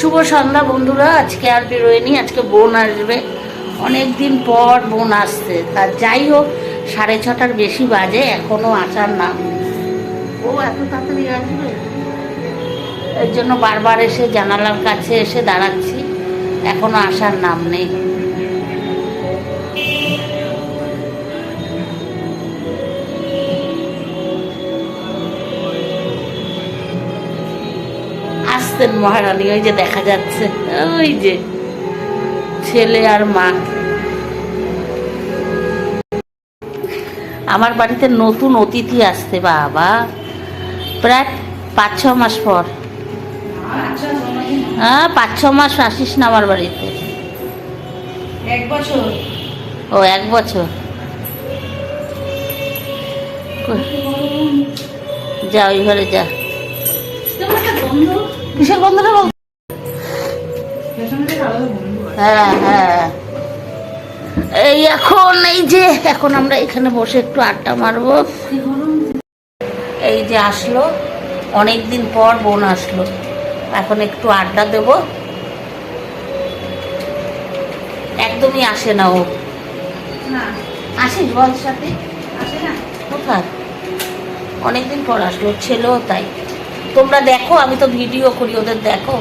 শুভ সন্ধ্যা বন্ধুরা। আজকে আর বেরোয়নি, আজকে বোন আসবে। অনেক দিন পর বোন আসছে। তার যাই হোক, 6:30টার বেশি বাজে, এখনো আসার নাম নেই। ও এত তাড়াতাড়ি আসবে, এর জন্য বারবার এসে জানালার কাছে এসে দাঁড়াচ্ছি, এখনো আসার নাম নেই। আসতেন মহারানী, ওই যে দেখা যাচ্ছে, ওই যে ছেলে আর মা। আমার বাড়িতে নতুন অতিথি আসতে বাবা, প্রায় 5-6 মাস পর। হ্যাঁ, 5-6 মাস আসিস না আমার বাড়িতে। 1 বছর। ও 1 বছর। যা ওই ঘরে যা। কিসের গন্ধটা বল? হ্যাঁ হ্যাঁ, এই এখন এই যে এখন আমরা এখানে বসে একটু আড্ডা মারবো। এই যে আসলো, অনেক দিন পর বোন আসলো, এখন একটু আড্ডা দেব। একদমই আসে না ও। আসিস বল সাথে? আসে না কোথায়? অনেকদিন পর আসলো, ছেলেও তাই। তোমরা দেখো, আমি তো ভিডিও করি, ওদের দেখো,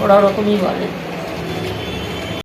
ওরা ওরকমই বলে।